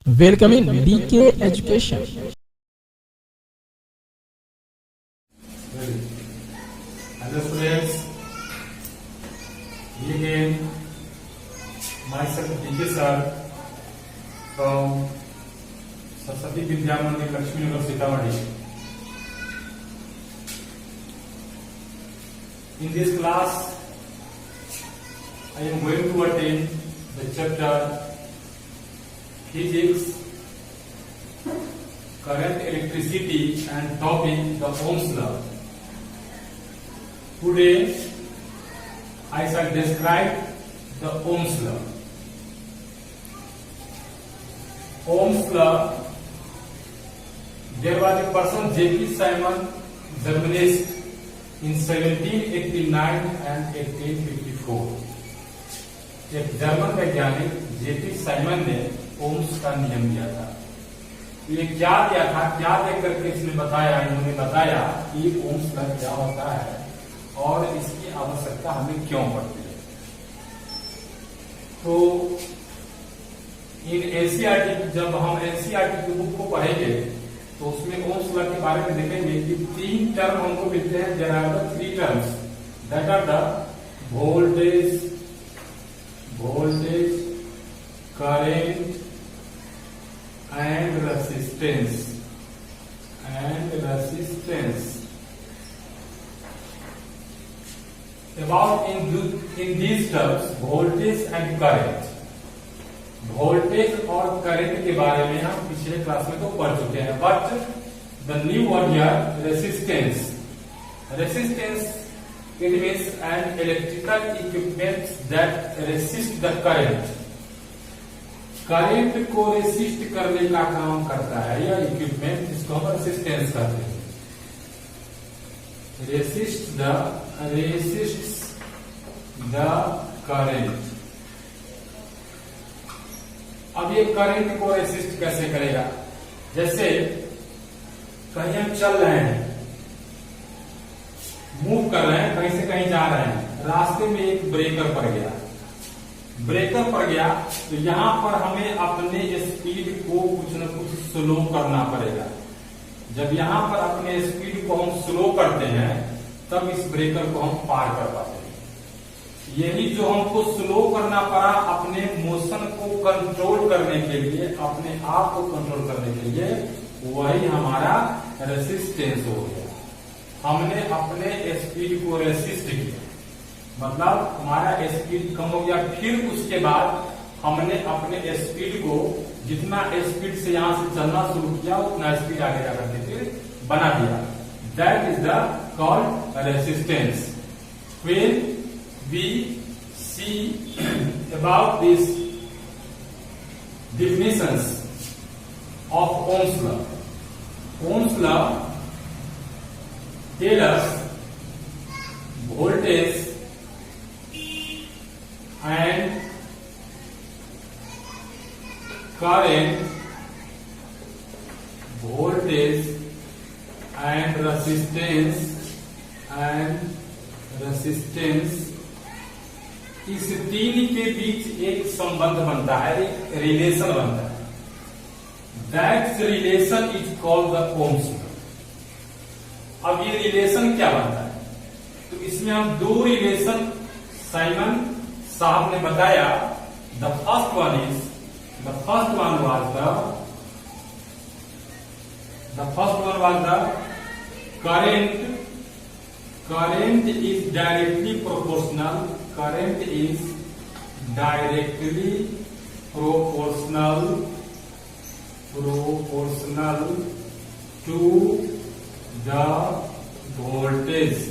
Welcome in DK Education. Hello students, again myself DK sir from Saraswati Vidya Mandir, Lakshmi Nagar, Sitamarhi. In this class, I am going to attend the chapter Physics, Current, Electricity and topic the Ohm's law. Today, I shall describe the Ohm's law. Ohm's law. There was a person, J.P. Simon, Germanist, in 1789 and 1854. एक German वैज्ञानिक JP Simon ने ohms का नियम दिया था। ये क्या दिया था, क्या देख करके इसने बताया, इन्होंने बताया कि ओम्स लॉ क्या होता है और इसकी आवश्यकता हमें क्यों पड़ती है। तो इन एनसीईआरटी, जब हम एनसीईआरटी की बुक को पढ़ेंगे तो उसमें ओम्स लॉ के बारे में देखेंगे कि तीन टर्म हमको मिलते हैं। There are the three terms that are the voltage, current and resistance. About in these terms, voltage and current. Voltage और करंट के बारे में हम पिछले क्लास में तो पढ़ चुके हैं, but the new word here resistance. Resistance it means an electrical equipment that resist the current. Current को रेसिस्ट करने का काम करता है यह इक्विपमेंट, जिसको हम रेसिस्टेंस कहते हैं. Resist the current. अब ये करंट को रेसिस्ट कैसे करेगा? जैसे कहीं हम चल रहे हैं, मूव कर रहे हैं, कहीं से कहीं जा रहे हैं, रास्ते में एक ब्रेकर पड़ गया. ब्रेकर पड़ गया तो यहां पर हमें अपने स्पीड को कुछ न कुछ स्लो करना पड़ेगा. जब यहां पर अपने स्पीड को हम स्लो करते हैं तब इस ब्रेकर को हम पार कर पाते हैं. यही जो हमको स्लो करना पड़ा अपने मोशन को कंट्रोल करने के लिए, अपने आप को कंट्रोल करने के लिए, वही हमारा रेसिस्टेंस हो गया. हमने अपने स्पीड को रेसिस्ट किया, मतलब हमारा स्पीड कम हो गया. फिर उसके बाद हमने अपने स्पीड को, जितना स्पीड से यहां से चलना शुरू किया उतना स्पीड आगे जाकर के फिर बना दिया. That is the called resistance. When we see about this definitions of Ohm's law. Ohm's law tell us voltage and current, voltage and resistance इस तीन के बीच एक संबंध बनता है, एक रिलेशन बनता है. That relation is called the Ohm's law. अब ये रिलेशन क्या बनता है? तो इसमें हम दो रिलेशन साइमन साहब ने बताया. The first one was the current. Current is directly proportional. Current is directly proportional to the voltage.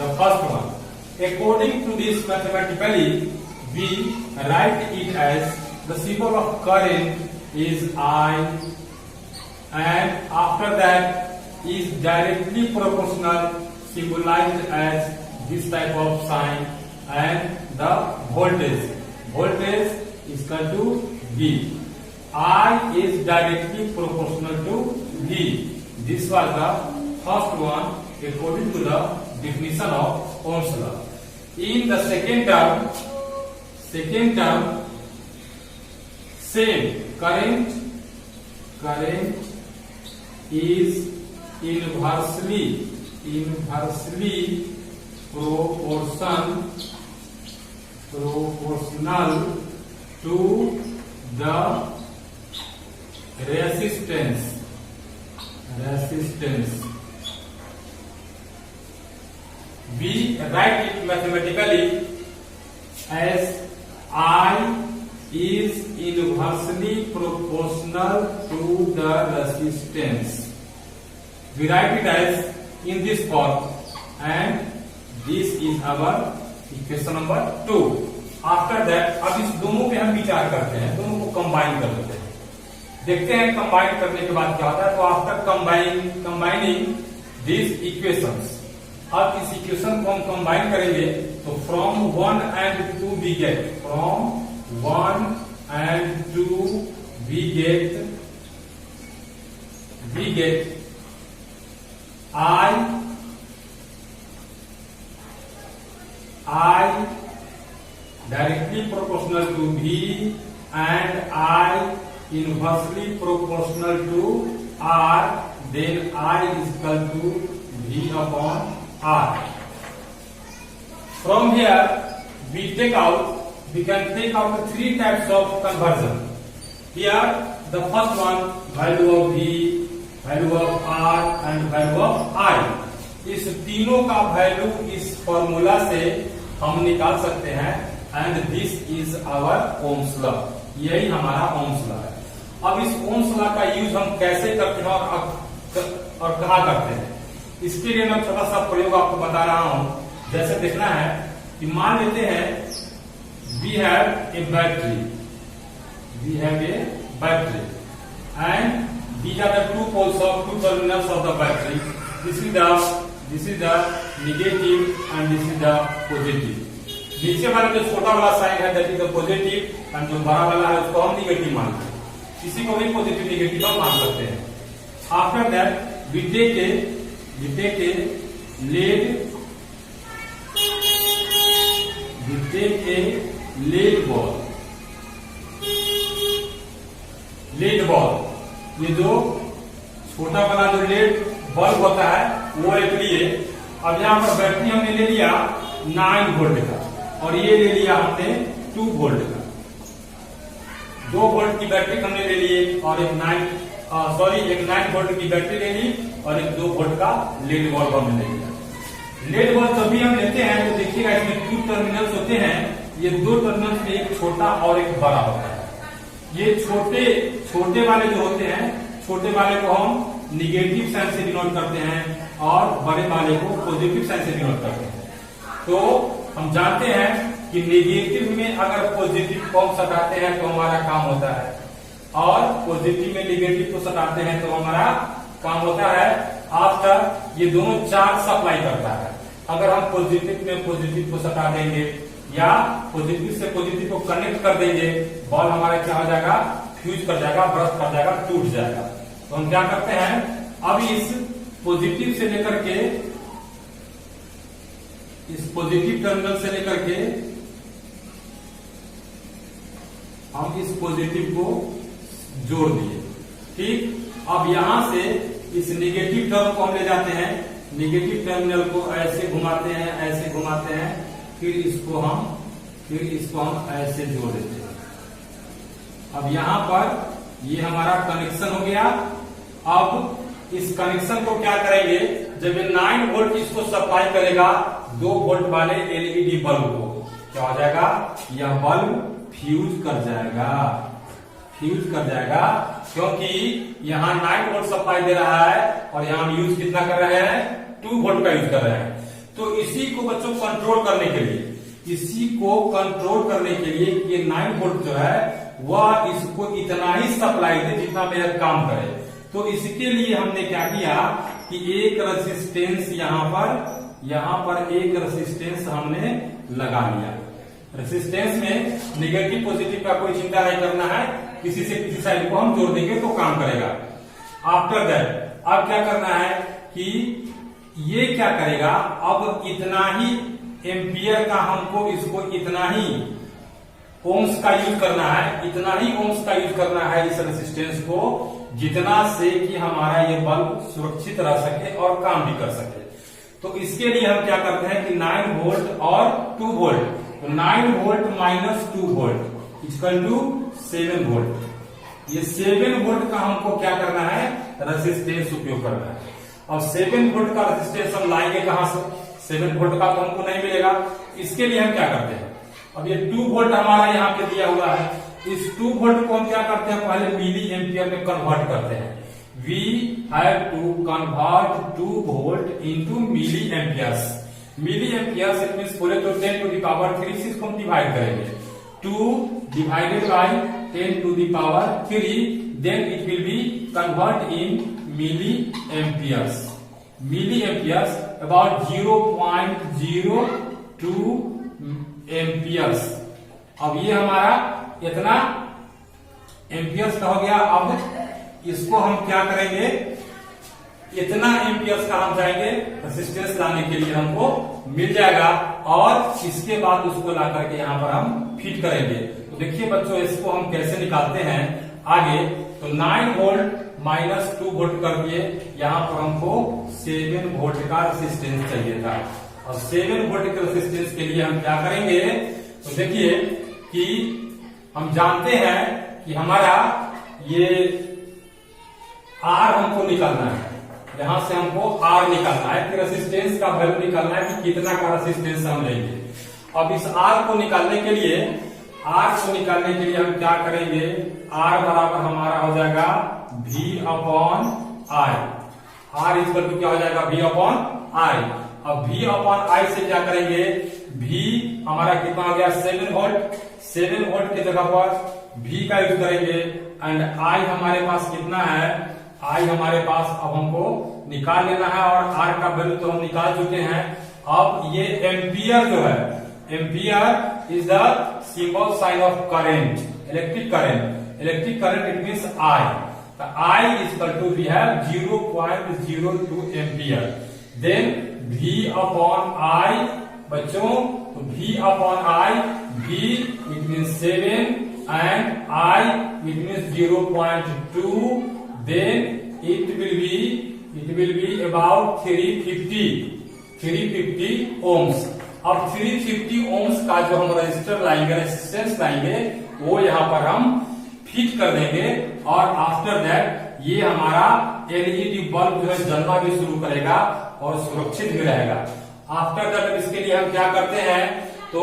The first one. According to this, mathematically we write it as the symbol of current is I, and after that is directly proportional, symbolized as this type of sign, and the voltage is equal to V. I is directly proportional to V. This was the first one according to the definition of Ohm's law. In the second term same current is inversely proportional to the resistance. We write it mathematically as I is inversely proportional to the resistance. We write it as in this form, and this is our equation number 2. After that, अब इस दोनों पे हम विचार करते हैं, दोनों को कंबाइन कर देते हैं, देखते हैं कंबाइन करने के बाद क्या होता है। तो आफ्टर कंबाइनिंग दिस इक्वेशंस, अब इस इक्वेशन को हम कंबाइन करेंगे तो from 1 and 2 we get, from 1 and 2 we get I directly proportional to V and I inversely proportional to R, then I is equal to V upon R. From here we can take out the 3 types of conversion. Here the first one, value of V, value of R and value of I. इस तीनों का value इस formula से हम निकाल सकते हैं, and this is our Ohm's law, यही हमारा ओम्स लॉ है। अब इस ओम्स लॉ का यूज हम कैसे करते हैं और कहाँ करते हैं, इसके लिए मैं छोटा सा प्रयोग आपको बता रहा हूं। जैसे देखना है कि मान लेते हैं we have a battery and these are the two terminals of the battery. This is the negative and this is the positive. नीचे वाला जो छोटा वाला साइन है दैट इज द पॉजिटिव, और जो बड़ा वाला है उसको हम निगेटिव मानते हैं, इसी को भी पॉजिटिव निगेटिव हम मान सकते हैं। After that we take a lead ball, ये जो छोटा वाला जो लेड बल्ब होता है वो एक लिए। अब यहाँ पर बैटरी हमने ले लिया 9 वोल्ट का और ये ले लिया हमने 2 वोल्ट का। 2 वोल्ट की बैटरी हमने ले ली और एक 9 वोल्ट की बैटरी ले ली और एक 2 वोल्ट का लेड बल्ब हमने ले लिया। लेड बल्ब जब भी हम लेते हैं तो देखिएगा इसमें 2 टर्मिनल्स होते हैं, ये 2 टर्मिनल्स में एक छोटा और एक बड़ा होता है। ये छोटे वाले जो होते हैं, छोटे वाले को हम निगेटिव साइन से डिनोट करते हैं और बड़े वाले को पॉजिटिव साइन से डिनोट करते हैं। तो हम जानते हैं कि नेगेटिव में अगर पॉजिटिव को हम सटाते हैं तो हमारा काम होता है, और पॉजिटिव में नेगेटिव को सटाते हैं तो हमारा काम होता है। आफ्टर ये दोनों चार्ज सप्लाई करता है, अगर हम पॉजिटिव में पॉजिटिव को सटा देंगे या पॉजिटिव से पॉजिटिव को कनेक्ट कर देंगे, बॉल हमारा क्या हो जाएगा, फ्यूज कर जाएगा, ब्रस्ट कर जाएगा, टूट जाएगा। तो हम क्या करते हैं, अब इस पॉजिटिव से लेकर के, इस पॉजिटिव टर्मिनल से लेकर के हम इस पॉजिटिव को जोड़ दिए, ठीक। अब यहां से इस नेगेटिव टर्म को हम ले जाते हैं, नेगेटिव टर्मिनल को ऐसे घुमाते हैं, ऐसे घुमाते हैं, फिर इसको हम ऐसे जोड़ देते हैं। अब यहां पर ये हमारा कनेक्शन हो गया। अब इस कनेक्शन को क्या करेंगे, जब ये 9 वोल्ट इसको सप्लाई करेगा 2 वोल्ट वाले एलईडी बल्ब को, क्या हो जाएगा, यह बल्ब फ्यूज कर जाएगा, क्योंकि यहाँ 9 वोल्ट सप्लाई दे रहा है और यहाँ हम यूज कितना कर रहे हैं, 2 वोल्ट का यूज कर रहे हैं। तो इसी को बच्चों कंट्रोल करने के लिए, ये 9 वोल्ट जो है वह इसको इतना ही सप्लाई दे जितना मेरा काम करे। तो इसके लिए हमने क्या किया कि एक रेजिस्टेंस यहाँ पर एक रेजिस्टेंस हमने लगा लिया। रेजिस्टेंस में नेगेटिव पॉजिटिव का कोई चिंता नहीं करना है, किसी से किसी साइड को हम जोड़ देंगे तो काम करेगा। आफ्टर दैट अब क्या करना है कि ये क्या करेगा, अब इतना ही एम्पियर का हमको इसको इतना ही ओम्स का यूज करना है, इतना ही ओम्स का यूज करना है इस रेसिस्टेंस को, जितना से कि हमारा ये बल्ब सुरक्षित रह सके और काम भी कर सके। तो इसके लिए हम क्या करते हैं कि 9 वोल्ट और 2 वोल्ट, तो 9 volt minus 2 volt equal to 7 volt. ये 7 वोल्ट का हमको क्या करना है, रेसिस्टेंस उपयोग करना है। और 7 वोल्ट का रेसिस्टेंस हम लाएंगे कहां से, 7 वोल्ट का तो हमको नहीं मिलेगा। इसके लिए हम क्या करते हैं, अब ये 2 वोल्ट हमारा यहाँ पे दिया हुआ है, इस 2 वोल्ट को हम क्या करते हैं, पहले मिली एम्पियर में कन्वर्ट करते हैं। We have to convert 2 volt into milliamperes. Milliamperes it means बोले तो 10 टू द पावर 3 से इसको हम डिवाइड करेंगे, 2 divided by 10 to the power 3, then it will be convert in milliamperes. Milliamperes about 0.02 amperes. अब ये हमारा इतना एम्पियर्स का हो गया। अब इसको हम क्या करेंगे, इतना एम्पियर्स का हम जाएंगे रेसिस्टेंस लाने के लिए हमको मिल जाएगा, और इसके बाद उसको ला करके यहाँ पर हम फिट करेंगे। तो देखिए बच्चों, इसको हम कैसे निकालते हैं आगे। तो 9 वोल्ट माइनस 2 वोल्ट कर दिए, यहाँ पर हमको 7 वोल्ट का रेसिस्टेंस चाहिए था। और 7 वोल्ट के रेसिस्टेंस के लिए हम क्या करेंगे, तो देखिए कि हम जानते हैं कि हमारा ये आर हमको निकालना है, यहां से हमको आर निकालना है कि रेसिस्टेंस का वैल्यू निकालना है कि कितना का रेसिस्टेंस हम लेंगे। अब इस आर को निकालने के लिए हम क्या करेंगे, आर बराबर हमारा हो जाएगा V upon I. R equal to क्या हो जाएगा, V अपॉन आई। अब V अपॉन आई से क्या करेंगे, V हमारा कितना हो गया 7 वोल्ट, 7 वोल्ट की जगह पर V का यूज करेंगे, एंड I हमारे पास कितना है, I हमारे पास अब हमको निकाल लेना है, और R का वैल्यू तो हम निकाल चुके हैं। अब ये एम्पियर जो है, ampere is the symbol sign of current, electric current. Electric current it means I। तो I is equal to we have 0.02 ampere, then V upon I बच्चों, तो V upon I, V it means 7 and I it means 0.2, then it will be about 350 ohms। अब 350 ohms का जो हम resistor लाएंगे, resistance लाएंगे, वो यहाँ पर हम फिट कर देंगे, और आफ्टर दैट ये हमारा एलईडी बल्ब जो है जलना भी शुरू करेगा और सुरक्षित भी रहेगा। आफ्टर दैट इसके लिए हम क्या करते हैं, तो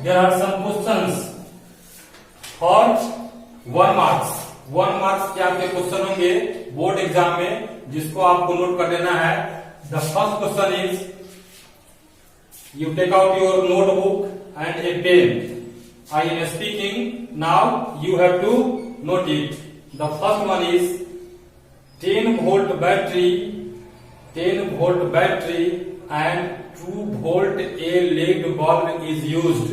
there are some questions for 1 marks. 1 marks के आपके क्वेश्चन होंगे बोर्ड एग्जाम में, जिसको आपको नोट कर लेना है। The first question is, you take out your notebook and a pen. I am speaking now, you have to note it. The first one is 10 volt battery, 10 volt battery and 2 volt a lead bulb is used.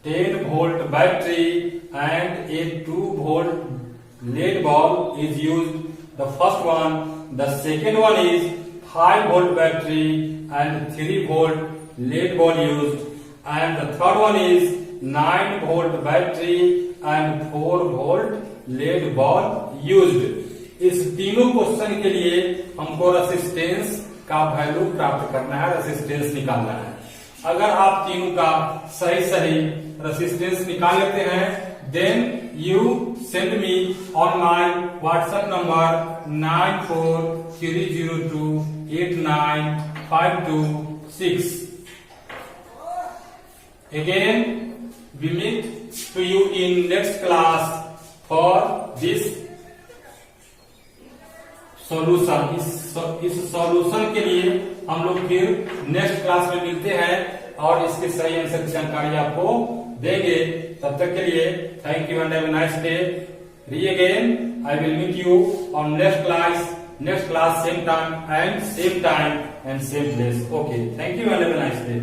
10 volt battery and a 2 volt LED bulb is used. The first one. The second one is 5 volt battery and 3 volt LED bulb used. And the third one is 9 volt battery and 4 volt LED bulb used. इस तीनों question के लिए हमको resistance का value प्राप्त करना है, resistance निकालना है। अगर आप तीनों का सही रेसिस्टेंस निकाल लेते हैं, then you send me on my WhatsApp number 9430289526। Again we meet to you in next class for this solution. इस सॉल्यूशन के लिए हम लोग फिर नेक्स्ट क्लास में मिलते हैं और इसके सही आंसर की जानकारी आपको देंगे। तब तक के लिए thank you and have a nice day. री again I will meet you on next class same time and same place. Okay, thank you and have a nice day.